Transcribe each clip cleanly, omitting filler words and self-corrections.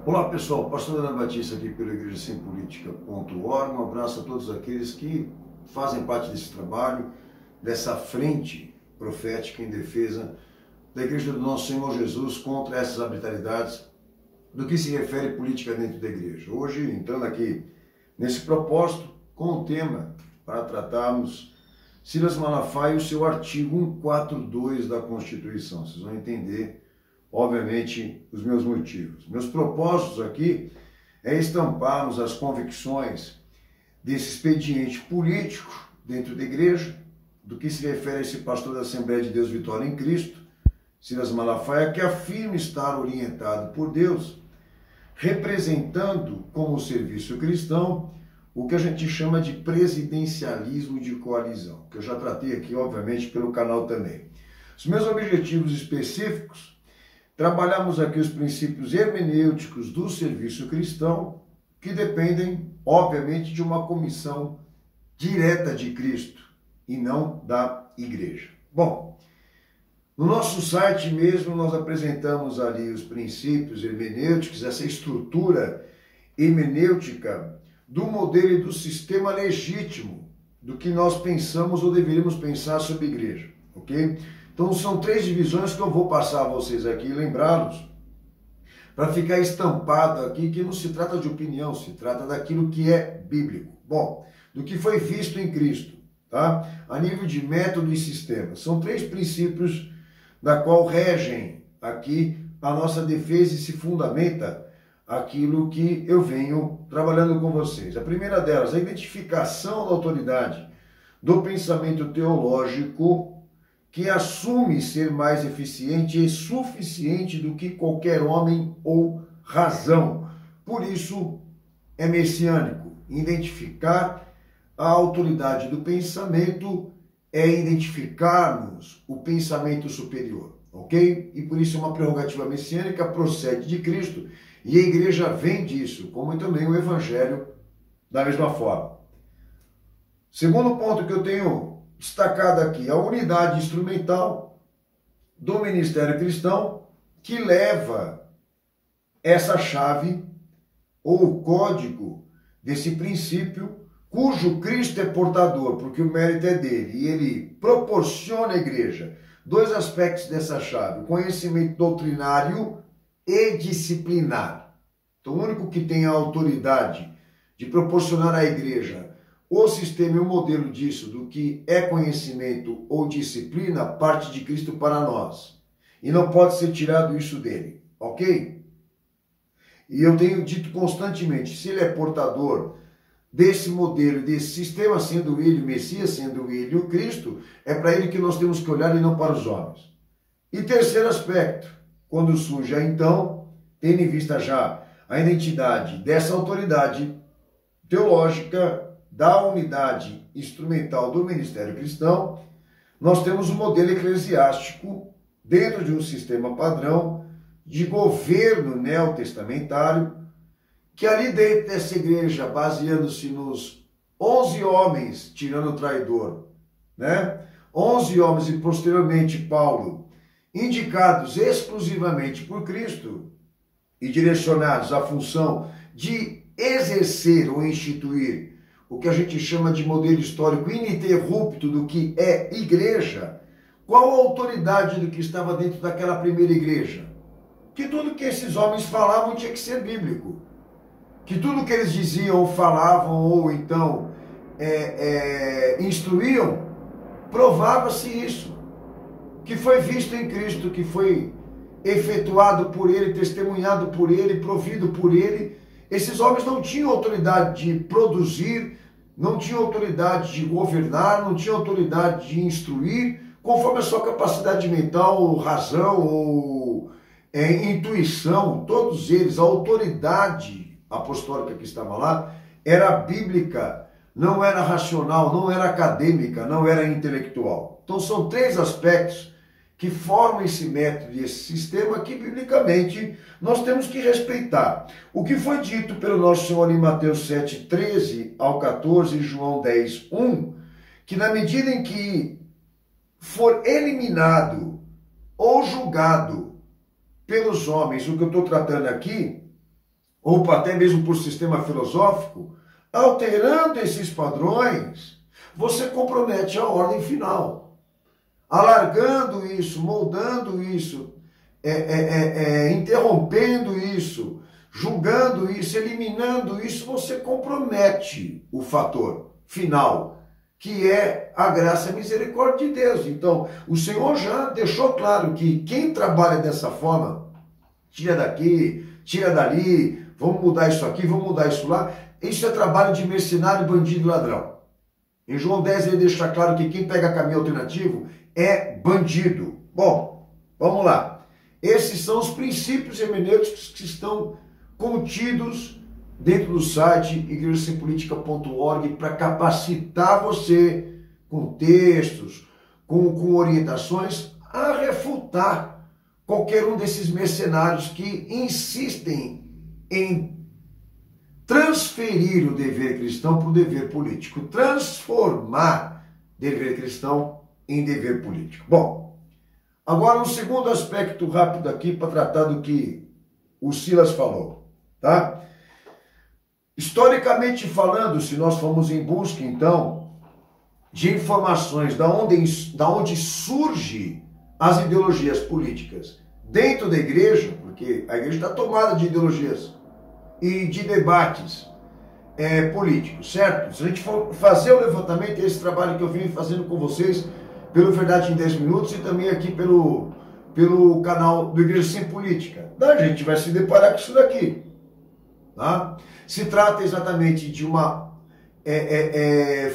Olá pessoal, pastor Ana Batista aqui pela igrejasempolitica.org. Um abraço a todos aqueles que fazem parte desse trabalho, dessa frente profética em defesa da igreja do nosso Senhor Jesus contra essas arbitrariedades do que se refere política dentro da igreja. Hoje, entrando aqui nesse propósito, com o tema para tratarmos Silas Malafaia e o seu artigo 142 da Constituição. Vocês vão entender obviamente, os meus motivos. Meus propósitos aqui é estamparmos as convicções desse expediente político dentro da igreja, do que se refere a esse pastor da Assembleia de Deus Vitória em Cristo, Silas Malafaia, que afirma estar orientado por Deus, representando como serviço cristão o que a gente chama de presidencialismo de coalizão, que eu já tratei aqui, obviamente, pelo canal também. Os meus objetivos específicos: trabalhamos aqui os princípios hermenêuticos do serviço cristão, que dependem, obviamente, de uma comissão direta de Cristo e não da igreja. Bom, no nosso site mesmo nós apresentamos ali os princípios hermenêuticos, essa estrutura hermenêutica do modelo e do sistema legítimo do que nós pensamos ou deveríamos pensar sobre a igreja, ok? Então são três divisões que eu vou passar a vocês aqui e lembrá-los, para ficar estampado aqui que não se trata de opinião, se trata daquilo que é bíblico. Bom, do que foi visto em Cristo, tá? A nível de método e sistema. São três princípios da qual regem aqui a nossa defesa e se fundamenta aquilo que eu venho trabalhando com vocês. A primeira delas, a identificação da autoridade do pensamento teológico que assume ser mais eficiente e suficiente do que qualquer homem ou razão. Por isso, é messiânico. Identificar a autoridade do pensamento é identificarmos o pensamento superior, ok? E por isso uma prerrogativa messiânica procede de Cristo e a igreja vem disso, como também o evangelho da mesma forma. Segundo ponto que eu tenho destacado aqui, a unidade instrumental do ministério cristão que leva essa chave ou o código desse princípio, cujo Cristo é portador, porque o mérito é dele, e ele proporciona à igreja dois aspectos dessa chave: conhecimento doutrinário e disciplinar. Então, o único que tem a autoridade de proporcionar à igreja o sistema e o modelo disso, do que é conhecimento ou disciplina, parte de Cristo para nós. E não pode ser tirado isso dele, ok? E eu tenho dito constantemente, se ele é portador desse modelo, desse sistema, sendo ele o Messias, sendo ele o Cristo, é para ele que nós temos que olhar e não para os homens. E terceiro aspecto, quando surge então, tendo em vista já a identidade dessa autoridade teológica, da unidade instrumental do ministério cristão, nós temos um modelo eclesiástico dentro de um sistema padrão de governo neotestamentário, que ali dentro dessa igreja, baseando-se nos 11 homens, tirando o traidor, né? 11 homens e posteriormente Paulo, indicados exclusivamente por Cristo e direcionados à função de exercer ou instituir o que a gente chama de modelo histórico ininterrupto do que é igreja. Qual a autoridade do que estava dentro daquela primeira igreja? Que tudo que esses homens falavam tinha que ser bíblico. Que tudo que eles diziam, falavam ou então instruíam, provava-se isso. Que foi visto em Cristo, que foi efetuado por ele, testemunhado por ele, provido por ele. Esses homens não tinham autoridade de produzir, não tinham autoridade de governar, não tinham autoridade de instruir, conforme a sua capacidade mental, razão ou intuição. Todos eles, a autoridade apostólica que estava lá, era bíblica, não era racional, não era acadêmica, não era intelectual. Então são três aspectos que formam esse método e esse sistema que, biblicamente, nós temos que respeitar. O que foi dito pelo nosso Senhor em Mateus 7, 13 ao 14 e João 10, 1, que na medida em que for eliminado ou julgado pelos homens o que eu estou tratando aqui, ou até mesmo por sistema filosófico, alterando esses padrões, você compromete a ordem final. Alargando isso, moldando isso, interrompendo isso, julgando isso, eliminando isso, você compromete o fator final, que é a graça e a misericórdia de Deus. Então, o Senhor já deixou claro que quem trabalha dessa forma, tira daqui, tira dali, vamos mudar isso aqui, vamos mudar isso lá, isso é trabalho de mercenário, bandido e ladrão. Em João 10 ele deixa claro que quem pega caminho alternativo é bandido. Bom, vamos lá. Esses são os princípios hermenêuticos que estão contidos dentro do site igrejasempolitica.org para capacitar você com textos, com orientações a refutar qualquer um desses mercenários que insistem em transferir o dever cristão para o dever político, transformar dever cristão em dever político. Bom, agora um segundo aspecto rápido aqui para tratar do que o Silas falou, tá? Historicamente falando, se nós formos em busca, então, de informações da onde surgem as ideologias políticas dentro da igreja, porque a igreja está tomada de ideologias e de debates políticos, certo? Se a gente for fazer o levantamento, esse trabalho que eu venho fazendo com vocês, pelo Verdade em 10 Minutos e também aqui pelo canal do Igreja Sem Política, a gente vai se deparar com isso daqui. Tá? Se trata exatamente de uma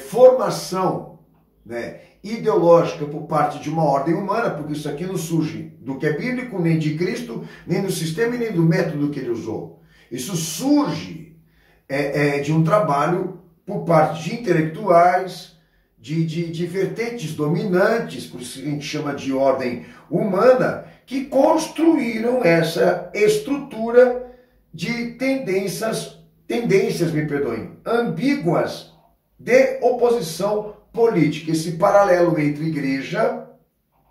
formação, né, ideológica por parte de uma ordem humana, porque isso aqui não surge do que é bíblico, nem de Cristo, nem do sistema e nem do método que ele usou. Isso surge de um trabalho por parte de intelectuais, de vertentes dominantes, por isso a gente chama de ordem humana, que construíram essa estrutura de tendências, ambíguas de oposição política. Esse paralelo entre igreja,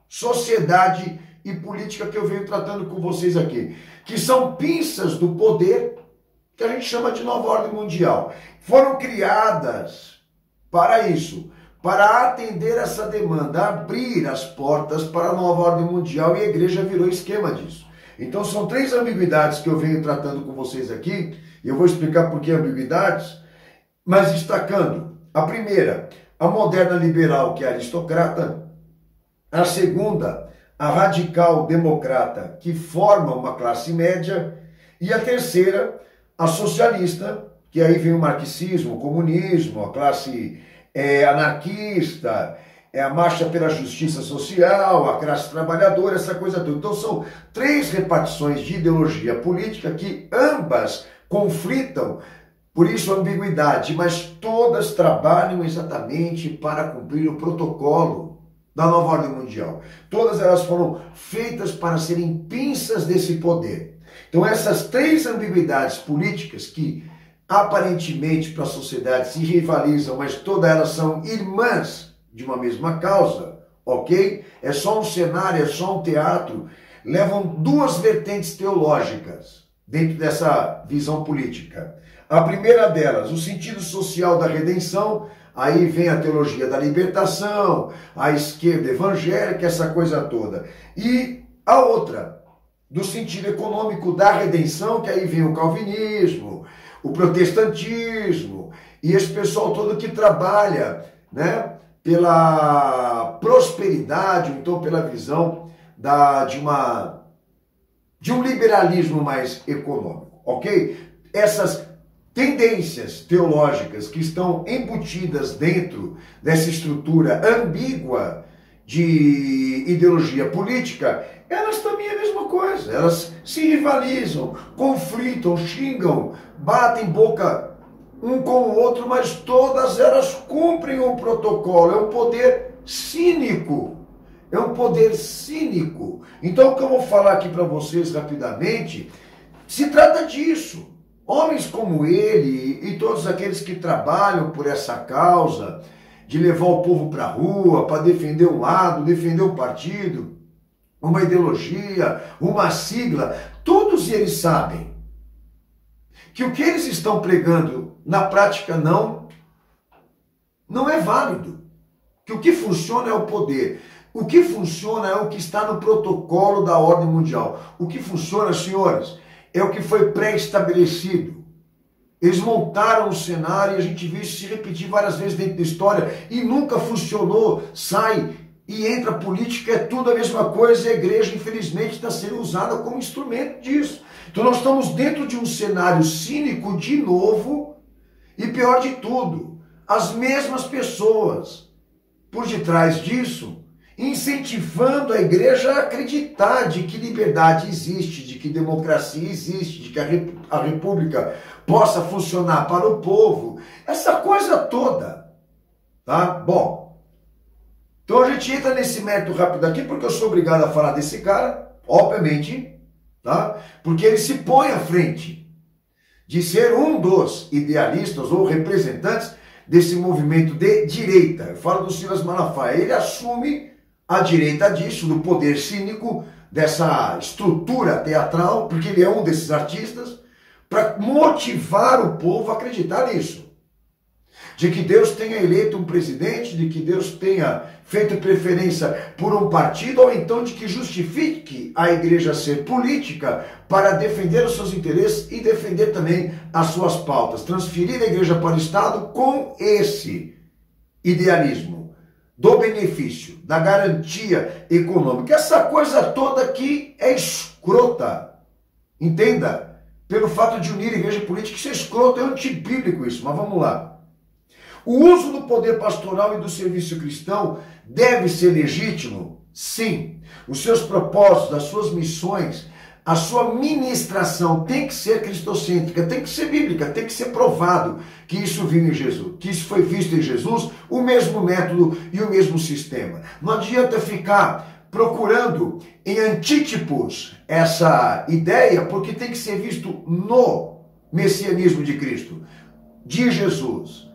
sociedade e política que eu venho tratando com vocês aqui, que são pinças do poder que a gente chama de nova ordem mundial. Foram criadas para isso, para atender essa demanda, abrir as portas para a nova ordem mundial, e a igreja virou esquema disso. Então são três ambiguidades que eu venho tratando com vocês aqui, e eu vou explicar por que ambiguidades, mas destacando: a primeira, a moderna liberal, que é aristocrata; a segunda, a radical democrata, que forma uma classe média; e a terceira, a socialista, que aí vem o marxismo, o comunismo, a classe anarquista, a marcha pela justiça social, a classe trabalhadora, essa coisa toda. Então são três repartições de ideologia política que ambas conflitam, por isso a ambiguidade, mas todas trabalham exatamente para cumprir o protocolo da nova ordem mundial. Todas elas foram feitas para serem pinças desse poder. Então essas três ambiguidades políticas que aparentemente para a sociedade se rivalizam, mas todas elas são irmãs de uma mesma causa, ok? É só um cenário, é só um teatro, levam duas vertentes teológicas dentro dessa visão política. A primeira delas, o sentido social da redenção, aí vem a teologia da libertação, a esquerda evangélica, essa coisa toda. E a outra, do sentido econômico da redenção, que aí vem o calvinismo, o protestantismo, e esse pessoal todo que trabalha, né, pela prosperidade, ou então pela visão de um liberalismo mais econômico, ok? Essas tendências teológicas que estão embutidas dentro dessa estrutura ambígua de ideologia política, elas também é a mesma coisa. Elas se rivalizam, conflitam, xingam, batem boca um com o outro, mas todas elas cumprem um protocolo. É um poder cínico. É um poder cínico. Então, o que eu vou falar aqui para vocês rapidamente, se trata disso. Homens como ele e todos aqueles que trabalham por essa causa, de levar o povo para a rua, para defender um lado, defender um partido, uma ideologia, uma sigla, todos eles sabem que o que eles estão pregando na prática não é válido. Que o que funciona é o poder. O que funciona é o que está no protocolo da ordem mundial. O que funciona, senhores, é o que foi pré-estabelecido. Eles montaram o cenário e a gente viu isso se repetir várias vezes dentro da história e nunca funcionou. Sai e entra a política, é tudo a mesma coisa. A igreja, infelizmente, está sendo usada como instrumento disso. Então nós estamos dentro de um cenário cínico de novo e pior de tudo, as mesmas pessoas por detrás disso, incentivando a igreja a acreditar de que liberdade existe, de que democracia existe, de que a república possa funcionar para o povo. Essa coisa toda, tá? Bom, então a gente entra nesse mérito rápido aqui, porque eu sou obrigado a falar desse cara, obviamente, tá? Porque ele se põe à frente de ser um dos idealistas ou representantes desse movimento de direita. Eu falo do Silas Malafaia. Ele assume a direita disso, do poder cínico, dessa estrutura teatral, porque ele é um desses artistas, para motivar o povo a acreditar nisso. De que Deus tenha eleito um presidente, de que Deus tenha feito preferência por um partido, ou então de que justifique a igreja ser política para defender os seus interesses e defender também as suas pautas. Transferir a igreja para o Estado com esse idealismo do benefício, da garantia econômica. Essa coisa toda aqui é escrota. Entenda? Pelo fato de unir igreja e política, isso é escroto, é antibíblico isso, mas vamos lá. O uso do poder pastoral e do serviço cristão deve ser legítimo? Sim. Os seus propósitos, as suas missões, a sua ministração tem que ser cristocêntrica, tem que ser bíblica, tem que ser provado que isso viu em Jesus, que isso foi visto em Jesus, o mesmo método e o mesmo sistema. Não adianta ficar procurando em antítipos essa ideia, porque tem que ser visto no messianismo de Cristo, de Jesus.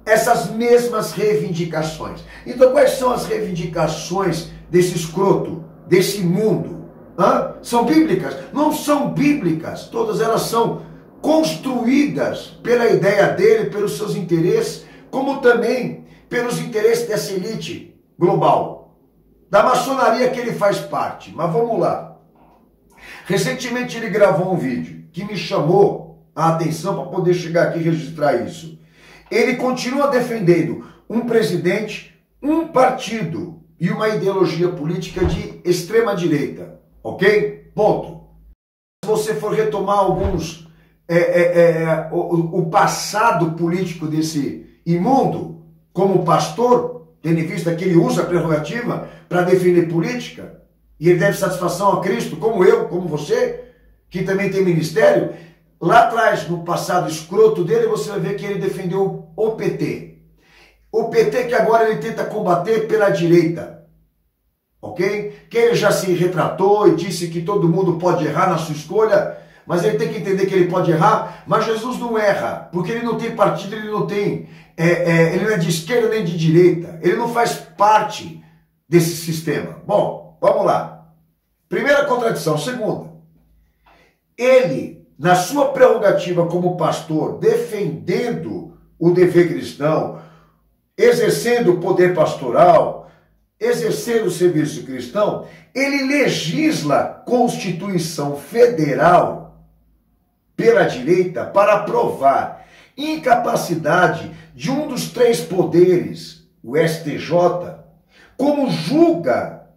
Essas mesmas reivindicações. Então, quais são as reivindicações desse escroto, desse mundo? São bíblicas? Não são bíblicas. Todas elas são construídas pela ideia dele, pelos seus interesses, como também pelos interesses dessa elite global, da maçonaria que ele faz parte. Mas vamos lá. Recentemente ele gravou um vídeo que me chamou a atenção para poder chegar aqui e registrar isso. Ele continua defendendo um presidente, um partido e uma ideologia política de extrema direita, ok? Ponto. Se você for retomar alguns, o passado político desse imundo, como pastor, tendo em vista que ele usa a prerrogativa para defender política, e ele deve satisfação a Cristo, como eu, como você, que também tem ministério. Lá atrás, no passado escroto dele, você vai ver que ele defendeu o PT. O PT que agora ele tenta combater pela direita. Ok? Que ele já se retratou e disse que todo mundo pode errar na sua escolha, mas ele tem que entender que ele pode errar, mas Jesus não erra, porque ele não tem partido, ele não tem, ele não é de esquerda nem de direita, ele não faz parte desse sistema. Bom, vamos lá. Primeira contradição. Segunda, ele, na sua prerrogativa como pastor, defendendo o dever cristão, exercendo o poder pastoral, exercendo o serviço cristão, ele legisla Constituição Federal pela direita para aprovar incapacidade de um dos três poderes, o STJ, como julga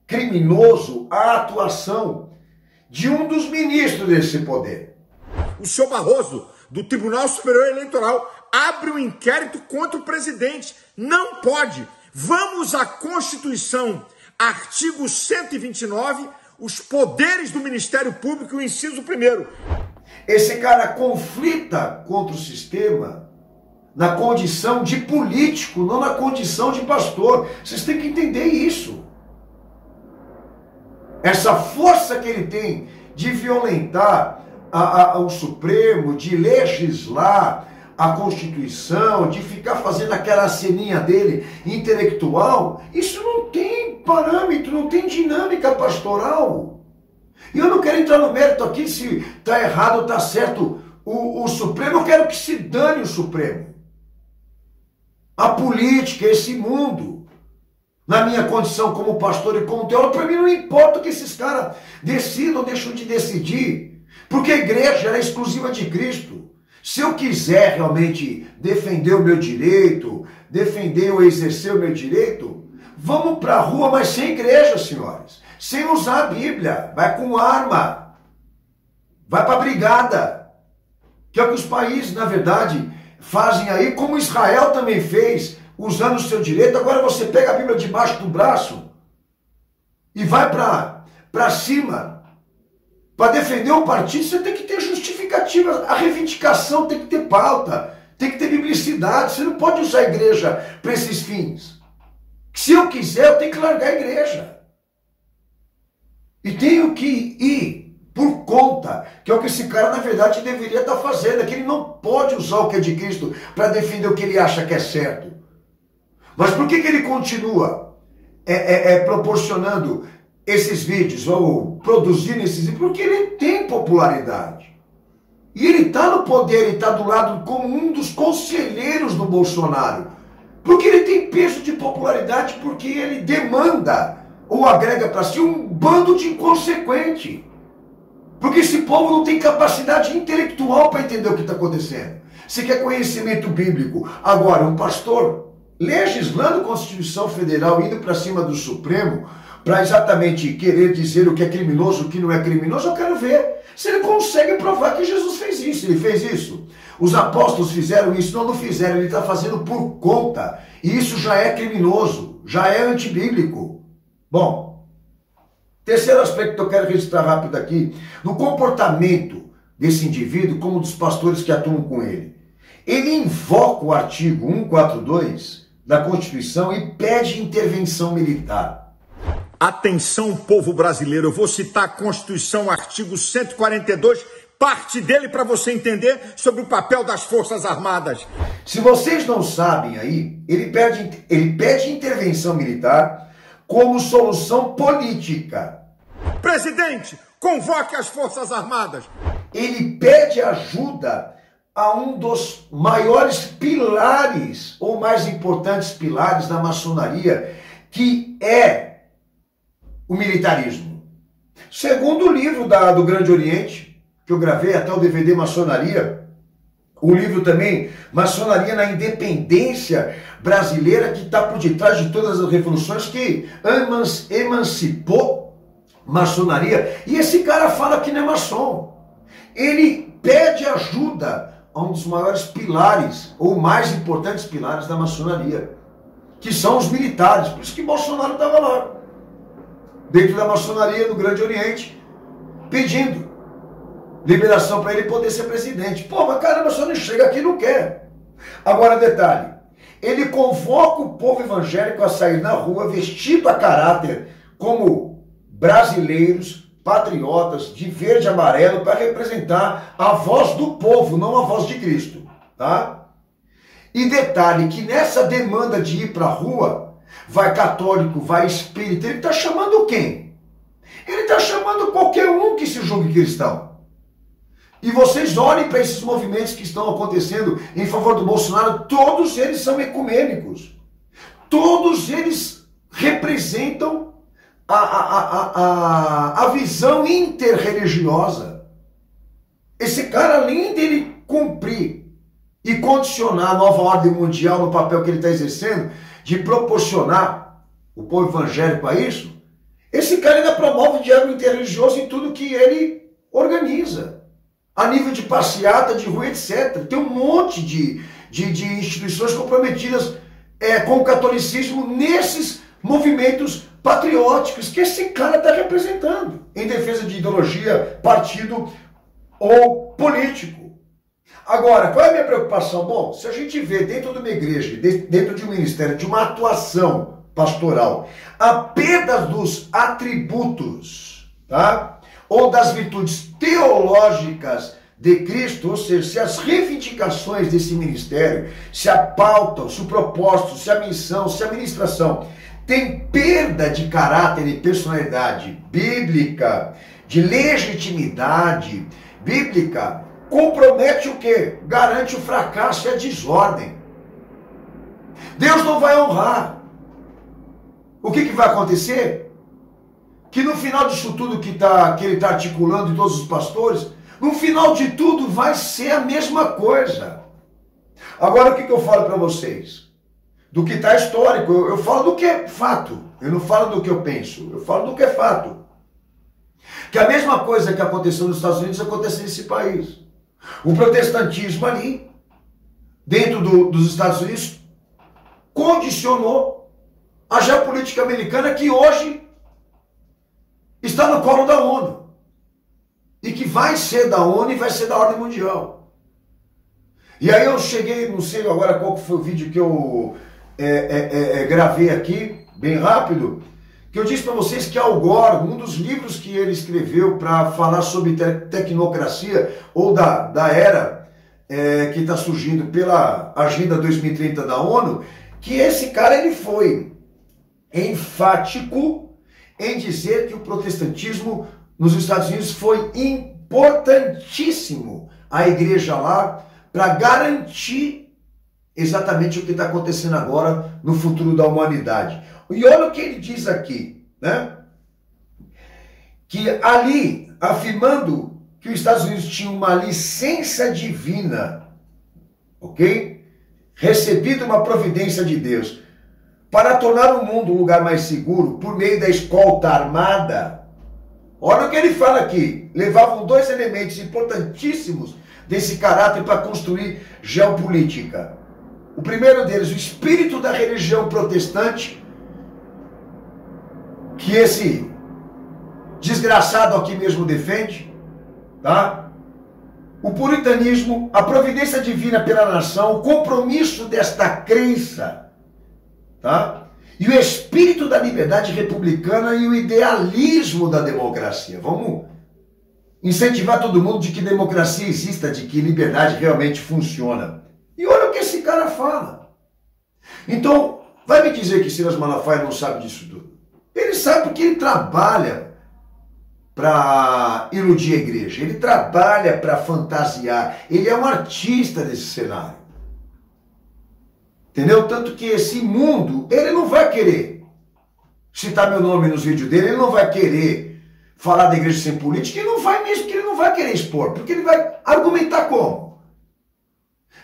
criminoso a atuação de um dos ministros desse poder. O senhor Barroso, do Tribunal Superior Eleitoral, abre um inquérito contra o presidente. Não pode. Vamos à Constituição, artigo 129, os poderes do Ministério Público, o inciso 1º. Esse cara conflita contra o sistema na condição de político, não na condição de pastor. Vocês têm que entender isso. Essa força que ele tem de violentar o Supremo, de legislar a Constituição, de ficar fazendo aquela ceninha dele intelectual, isso não tem parâmetro, não tem dinâmica pastoral. E eu não quero entrar no mérito aqui se está errado ou está certo o Supremo, eu quero que se dane o Supremo. A política, esse mundo, na minha condição como pastor e como teólogo, para mim não importa o que esses caras decidam ou deixam de decidir, porque a igreja é exclusiva de Cristo. Se eu quiser realmente defender o meu direito, defender ou exercer o meu direito, vamos para a rua, mas sem igreja, senhores. Sem usar a Bíblia. Vai com arma. Vai para a brigada. Que é o que os países, na verdade, fazem aí, como Israel também fez, usando o seu direito. Agora você pega a Bíblia debaixo do braço e vai para cima. Para defender um partido, você tem que ter justificativa. A reivindicação tem que ter pauta, tem que ter biblicidade. Você não pode usar a igreja para esses fins. Se eu quiser, eu tenho que largar a igreja. E tenho que ir por conta, que é o que esse cara, na verdade, deveria estar fazendo. É que ele não pode usar o que é de Cristo para defender o que ele acha que é certo. Mas por que ele continua proporcionando esses vídeos, ou produzindo esses vídeos? Porque ele tem popularidade. E ele está no poder, ele está do lado como um dos conselheiros do Bolsonaro. Porque ele tem peso de popularidade, porque ele demanda ou agrega para si um bando de inconsequente. Porque esse povo não tem capacidade intelectual para entender o que está acontecendo. Você quer conhecimento bíblico. Agora, um pastor legislando a Constituição Federal, indo para cima do Supremo, para exatamente querer dizer o que é criminoso, o que não é criminoso, eu quero ver se ele consegue provar que Jesus fez isso. Ele fez isso. Os apóstolos fizeram isso. Não fizeram. Ele está fazendo por conta. E isso já é criminoso. Já é antibíblico. Bom, terceiro aspecto que eu quero registrar rápido aqui, no comportamento desse indivíduo, como dos pastores que atuam com ele. Ele invoca o artigo 142 da Constituição e pede intervenção militar. Atenção, povo brasileiro, eu vou citar a Constituição, artigo 142, parte dele para você entender sobre o papel das Forças Armadas. Se vocês não sabem aí, ele pede intervenção militar como solução política. Presidente, convoque as Forças Armadas. Ele pede ajuda a um dos maiores pilares, ou mais importantes pilares da maçonaria, que é o militarismo. Segundo o livro do Grande Oriente, que eu gravei até o DVD Maçonaria, o livro também, Maçonaria na Independência Brasileira, que está por detrás de todas as revoluções, que emancipou maçonaria. E esse cara fala que não é maçom. Ele pede ajuda a um dos maiores pilares, ou mais importantes pilares da maçonaria, que são os militares. Por isso que Bolsonaro estava lá, dentro da maçonaria do Grande Oriente, pedindo liberação para ele poder ser presidente. Pô, mas caramba, só não chega aqui e não quer. Agora, detalhe, ele convoca o povo evangélico a sair na rua vestido a caráter como brasileiros, patriotas, de verde e amarelo, para representar a voz do povo, não a voz de Cristo, tá? E detalhe que nessa demanda de ir para a rua, vai católico, vai espírita, ele está chamando quem? Ele está chamando qualquer um que se julgue cristão. E vocês olhem para esses movimentos que estão acontecendo em favor do Bolsonaro, todos eles são ecumênicos. Todos eles representam a visão interreligiosa. Esse cara, além dele cumprir e condicionar a nova ordem mundial no papel que ele está exercendo, de proporcionar o povo evangélico a isso, esse cara ainda promove o diálogo interreligioso em tudo que ele organiza. A nível de passeata, de rua, etc. Tem um monte de instituições comprometidas com o catolicismo nesses movimentos patrióticos que esse cara está representando, em defesa de ideologia, partido ou político. Agora, qual é a minha preocupação? Bom, se a gente vê dentro de uma igreja, dentro de um ministério, de uma atuação pastoral, a perda dos atributos, tá? Ou das virtudes teológicas de Cristo, ou seja, se as reivindicações desse ministério, se a pauta, se o propósito, se a missão, se a ministração tem perda de caráter e personalidade bíblica, de legitimidade bíblica, compromete o quê? Garante o fracasso e a desordem. Deus não vai honrar. O que vai acontecer? Que no final disso tudo que ele está articulando em todos os pastores, no final de tudo vai ser a mesma coisa. Agora o que eu falo para vocês? Do que está histórico. Eu falo do que é fato. Eu não falo do que eu penso. Eu falo do que é fato. Que a mesma coisa que aconteceu nos Estados Unidos aconteceu nesse país. O protestantismo ali, dentro dos Estados Unidos, condicionou a geopolítica americana, que hoje está no colo da ONU. E que vai ser da ONU e vai ser da ordem mundial. E aí eu cheguei, não sei agora qual foi o vídeo que eu gravei aqui, bem rápido, que eu disse para vocês que Al Gore, um dos livros que ele escreveu para falar sobre tecnocracia, ou da era que está surgindo pela Agenda 2030 da ONU, que esse cara ele foi enfático em dizer que o protestantismo nos Estados Unidos foi importantíssimo, a igreja lá, para garantir exatamente o que está acontecendo agora no futuro da humanidade. E olha o que ele diz aqui, né? Que ali, afirmando que os Estados Unidos tinham uma licença divina, ok? Recebido uma providência de Deus, para tornar o mundo um lugar mais seguro por meio da escolta armada. Olha o que ele fala aqui. Levavam dois elementos importantíssimos desse caráter para construir geopolítica. O primeiro deles, o espírito da religião protestante, que esse desgraçado aqui mesmo defende, tá? O puritanismo, a providência divina pela nação, o compromisso desta crença, tá? E o espírito da liberdade republicana e o idealismo da democracia. Vamos incentivar todo mundo de que democracia exista, de que liberdade realmente funciona. E olha o que esse cara fala. Então, vai me dizer que Silas Malafaia não sabe disso tudo? Ele sabe porque ele trabalha para iludir a igreja. Ele trabalha para fantasiar. Ele é um artista desse cenário. Entendeu? Tanto que esse mundo, ele não vai querer citar meu nome nos vídeos dele, ele não vai querer falar da igreja sem política, ele não vai mesmo, porque ele não vai querer expor, porque ele vai argumentar como?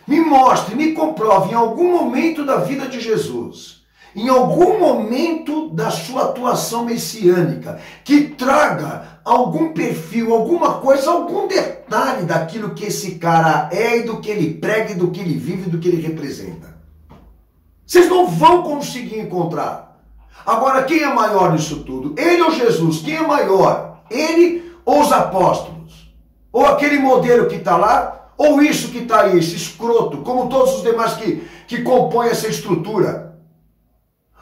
Me mostre, me comprove em algum momento da vida de Jesus, em algum momento da sua atuação messiânica, que traga algum perfil, alguma coisa, algum detalhe daquilo que esse cara é e do que ele prega, e do que ele vive, e do que ele representa. Vocês não vão conseguir encontrar. Agora, quem é maior nisso tudo? Ele ou Jesus? Quem é maior? Ele ou os apóstolos? Ou aquele modelo que está lá? Ou isso que está aí, esse escroto, como todos os demais que compõem essa estrutura?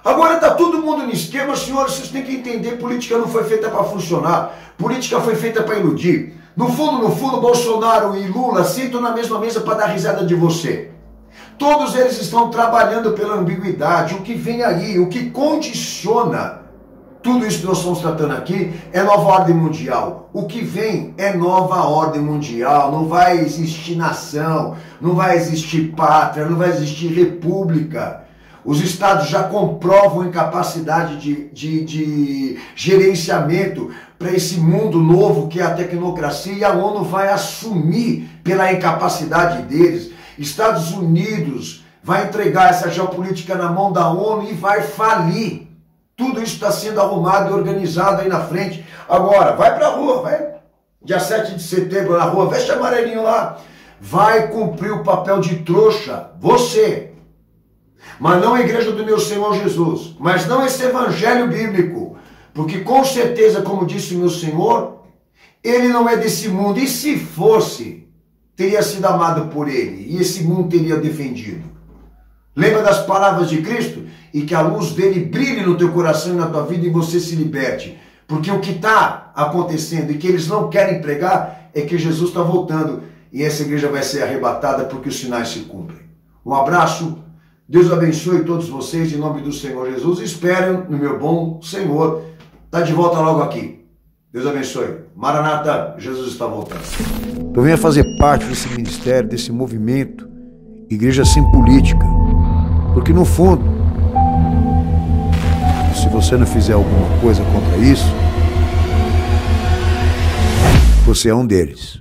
Agora está todo mundo no esquema, senhores, vocês têm que entender, política não foi feita para funcionar. Política foi feita para iludir. No fundo, Bolsonaro e Lula sentam na mesma mesa para dar risada de você. Todos eles estão trabalhando pela ambiguidade. O que vem aí, o que condiciona tudo isso que nós estamos tratando aqui é nova ordem mundial. O que vem é nova ordem mundial. Não vai existir nação, não vai existir pátria, não vai existir república. Os estados já comprovam incapacidade de gerenciamento para esse mundo novo que é a tecnocracia, e a ONU vai assumir pela incapacidade deles. Estados Unidos vai entregar essa geopolítica na mão da ONU e vai falir. Tudo isso está sendo arrumado e organizado aí na frente. Agora, vai para a rua, vai. Dia 7 de setembro na rua, veste amarelinho lá. Vai cumprir o papel de trouxa, você. Mas não a igreja do meu Senhor Jesus. Mas não esse evangelho bíblico. Porque com certeza, como disse o meu Senhor, ele não é desse mundo. E se fosse, teria sido amado por ele, e esse mundo teria defendido. Lembra das palavras de Cristo? E que a luz dele brilhe no teu coração e na tua vida e você se liberte. Porque o que está acontecendo e que eles não querem pregar é que Jesus está voltando e essa igreja vai ser arrebatada porque os sinais se cumprem. Um abraço, Deus abençoe todos vocês em nome do Senhor Jesus. Esperem no meu bom Senhor. Está de volta logo aqui. Deus abençoe. Maranata, Jesus está voltando. Então venha fazer parte desse ministério, desse movimento, Igreja Sem Política. Porque no fundo, se você não fizer alguma coisa contra isso, você é um deles.